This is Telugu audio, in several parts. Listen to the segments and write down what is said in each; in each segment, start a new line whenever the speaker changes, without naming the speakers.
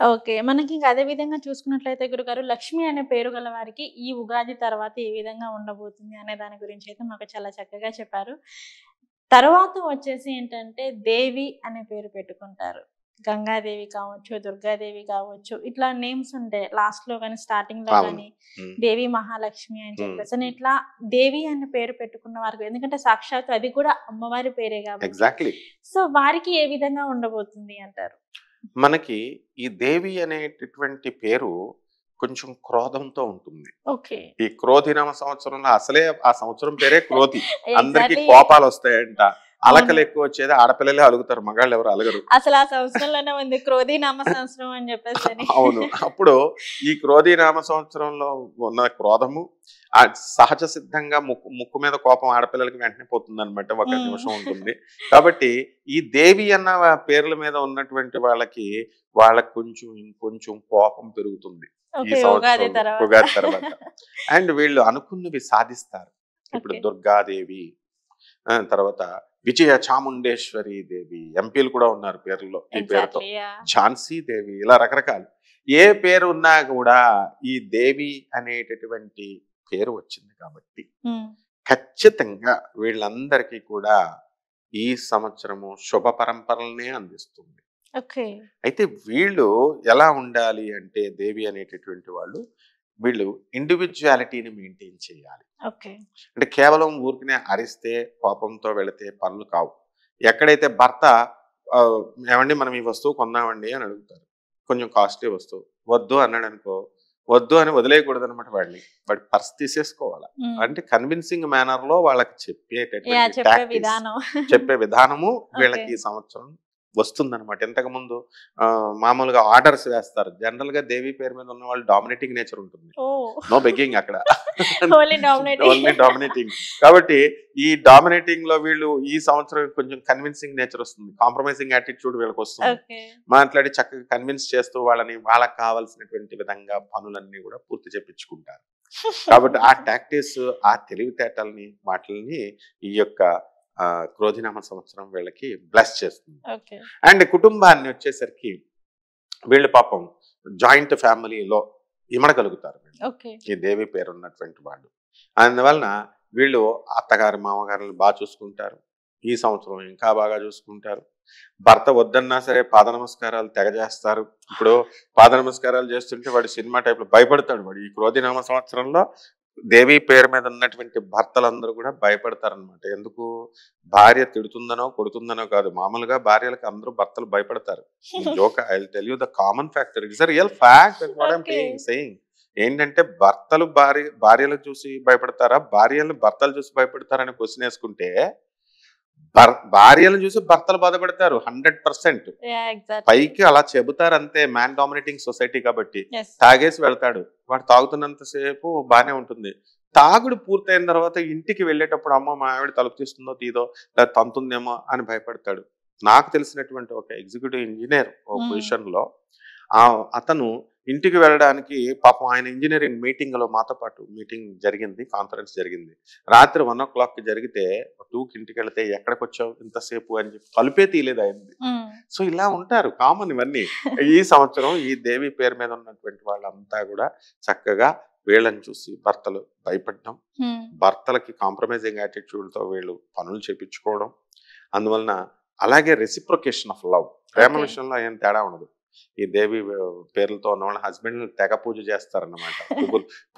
ఓకే. మనకింక అదే విధంగా చూసుకున్నట్లయితే గురుగారు, లక్ష్మి అనే పేరు గల వారికి ఈ ఉగాది తర్వాత ఏ విధంగా ఉండబోతుంది అనే దాని గురించయితే మాకు చాలా చక్కగా చెప్పారు. తర్వాత వచ్చేసి ఏంటంటే, దేవి అనే పేరు పెట్టుకుంటారు. గంగాదేవి కావచ్చు, దుర్గాదేవి కావచ్చు, ఇట్లా నేమ్స్ ఉంటాయి. లాస్ట్‌లో గాని, స్టార్టింగ్‌లో
అవును.
గాని,
హ్మ్.
దేవి మహాలక్ష్మి అని
హ్మ్.
చెప్పేసని ఇట్లా దేవి అనే పేరు పెట్టుకున్న వారికి ఎందుకంటే, సాక్షాత్తు అది కూడా అమ్మవారి పేరే గాబట్టి,
ఎగ్జాక్ట్‌లీ.
సో, వారికి ఏ విధంగా ఉండబోతుంది అంటారు?
మనకి ఈ దేవి అనేటటువంటి పేరు కొంచెం క్రోధంతో ఉంటుంది.
ఓకే.
ఈ క్రోధినామ సంవత్సరంలో అసలే ఆ సంవత్సరం పేరే క్రోధి. అందరికి
ఎగ్జాక్ట్‌లీ.
కోపాలొస్తాయంట.
అవును.
అలకలెక్కువొచ్చేది ఆడపిల్లలే అలుగుతారు. మగాళ్ళెవరు అలగరు.
అసలా సంవత్సరంలోనే ఉంది క్రోధి నామ సంవత్సరం అని జెప్పేసని.
అవును. అప్పుడు ఈ క్రోధినామ సంవత్సరంలో ఉన్న క్రోధము సహజ సిద్ధంగా ముక్కు ముక్కు మీద కోపం ఆడపిల్లలకి వెంటనే పోతుందనమాట. ఒక
హ్మ్.
నిమిషం ఉంటుంది. కాబట్టి ఈ దేవి అన్న పేర్ల మీద ఉన్నటువంటి వాళ్ళకి కొంచెం ఇంకొంచెం కోపం పెరుగుతుంది ఈ
ఓకే. ఉగాది
సంవత్సరంలో.
తర్వాత.
ఉగాది తర్వాత. అండ్ వీళ్ళు అనుకున్నవి సాధిస్తారు. ఇప్పుడు
ఓకే.
దుర్గాదేవి, తర్వాత విజయ చాముండేశ్వరి దేవి, ఎంపీలు కూడా ఉన్నారు పేర్లలో ఈ పేరుతో.
ఎగ్జాక్ట్‌లీ. యాహ్!
ఝాన్సీ దేవి, ఇలా రకరకాలు. ఏ పేరు ఉన్నా కూడా ఈ దేవి అనేటటువంటి పేరు వచ్చింది కాబట్టి
హ్మ్.
ఖచ్చితంగా వీళ్ళందరికీ కూడా ఈ సంవత్సరము శుభ పరంపరలనే అందిస్తుంది.
ఓకే.
అయితే వీళ్ళు ఎలా ఉండాలి అంటే దేవి అనేటటువంటి వాళ్ళు వీళ్ళు ఇండివిడ్యువాలిటీని మెయింటైన్ చేయాలి.
ఓకే.
అంటే కేవలం ఊరికనే అరిస్తే కోపంతో వెళితే పనులు కావు. ఎక్కడైతే భర్త ఆహ్, "ఏవండీ మనం ఈ వస్తువు కొందామండి" అని అడుగుతారు. కొంచెం కాస్ట్‌లీ వస్తువు. వద్దు అన్నాడనుకో, వద్దు అని వదిలేయకూడదనమాట వాడిని. వాడి పర్స్ తీసేసుకోవాల.
హ్మ్.
అంటే కన్విన్సింగ్ మేనర్‌లో వాళ్ళకి
యాహ్!
చెప్పేటటువంటి
చెప్పే
టాక్టిక్స్,
విధానం.
చెప్పే విధానము
ఓకే.
వీళ్ళకి ఈ సంవత్సరం వస్తుందనమాట. ఇంతకుముందు మామూలుగా ఆర్డర్స్ వేస్తారు. జనరల్‌గా దేవి పేరు మీద ఉన్నవాళ్ళు డామినేటింగ్ నేచర్ ఉంటుంది.
ఓహ్!
నో బెగ్గింగ్ అక్కడ.
Only dominating.
Only dominating. కాబట్టి ఈ డామినేటింగ్‌లో వీళ్ళు ఈ సంవత్సరం కొంచెం కన్విన్సింగ్ నేచర్ వస్తుంది. కాంప్రమైజింగ్ యాటిట్యూడ్ వీళ్ళకొస్తుంది.
ఓకే.
మాట్లాడి చక్కగా కన్విన్స్ చేస్తూ వాళ్ళకి కావాల్సినటువంటి విధంగా పనులన్నీ కూడా పూర్తి చేపించుకుంటారు. కాబట్టి ఆ టాక్టిక్స్, ఆ తెలివితేటల్ని వాటిల్ని ఈ యొక్క క్రోధినామ సంవత్సరం వీళ్ళకి బ్లెస్ చేస్తుంది.
ఓకే.
అండ్ కుటుంబాన్ని వచ్చేసరికి వీళ్ళు పాపం జాయింట్ ఫ్యామిలీలో ఇమడగలుగుతారు వీళ్ళు.
ఓకే.
ఈ దేవి పేరున్నటువంటి వాళ్ళు. అందువలన వీళ్ళు అత్తగారు, మామగారులను చూసుకుంటారు. ఈ సంవత్సరం ఇంకా బాగా చూసుకుంటారు. భర్త వద్దన్నా సరే పాద నమస్కారాలు తెగ చేస్తారు. ఇప్పుడు పాద నమస్కారాలు చేస్తుంటే వాడు సినిమా టైప్‌లో భయపడతాడు వాడు. ఈ క్రోధినామ సంవత్సరంలో దేవి పేరు మీద ఉన్నటువంటి భర్తలందరూ కూడా భయపడతారనమాట. ఎందుకు? భార్య తిడుతుందనో, కొడుతుందనో కాదు. మామూలుగా భార్యలకి అందరూ భర్తలు భయపడతారు. Joke I will tell you the common factor. It's a real fact that what I am
okay.
Saying. ఏంటంటే భర్తలు భార్యలు చూసి భయపడతారా? భార్యలు భర్తలు చూసి భయపడతారా? అని క్వెషన్ ఏసుకుంటే భార్యలను చూసి భర్తలు బాధపడతారు 100%.
యాహ్! ఎగ్జాక్ట్‌లీ.
పైకి అలా చెబుతారు అంతే. మ్యాన్ డామినేటింగ్ సొసైటీ కాబట్టి.
యెస్.
తాగేసి వెళ్తాడు. వాడు తాగుతున్నంత సేపు బానే ఉంటుంది. తాగుడు పూర్తయిన తర్వాత ఇంటికి వెళ్ళేటప్పుడు అమ్మో! మా ఆవిడ తలుపు తీస్తుందో తీదో లేదా తంతుందేమో అని భయపడతాడు. నాకు తెలిసినటువంటి ఒక ఎగ్జిక్యూటివ్ ఇంజినీర్ ఒక
హ్మ్.
పొజిషన్‌లో అతను ఇంటికి వెళ్ళడానికి పాపం ఆయన ఇంజినీరింగ్ మీటింగ్‌లో మాతో పాటు మీటింగ్ జరిగింది. కాన్ఫరెన్స్ జరిగింది. రాత్రి 1:00కి జరిగితే 2కి ఇంటికెళ్తే ఎక్కడికొచ్చావు ఇంతసేపు అని చెప్పి తలుపే తీయలేదు ఆయనది.
హ్మ్.
సో ఇలా ఉంటారు. కామన్ ఇవన్నీ. ఈ సంవత్సరం ఈ దేవి పేరు మీద ఉన్నటువంటి వాళ్ళంతా కూడా చక్కగా వీళ్ళని చూసి భర్తలు భయపడడం,
హ్మ్.
భర్తలకి కాంప్రమైజింగ్ యాటిట్యూడ్‌తో వీళ్ళు పనులు చేపించుకోవడం. అందువలన అలాగే reciprocation of love. Prema
okay.
విషయంలో ఏం తేడా ఉండదు. ఈ దేవి పేర్లతో ఉన్నవాళ్ళ హస్బెండ్‌ని తెగ పూజ చేస్తారన్నమాట.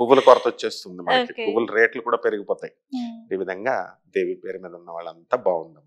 పువ్వుల కొరతొచ్చేస్తుంది మనకి.
ఓకే.
పువ్వుల రేట్లు కూడా పెరిగిపోతాయి.
హ్మ్.
ఈ విధంగా దేవి పేరు మీద ఉన్న వాళ్ళంతా బాగుందమ్మా.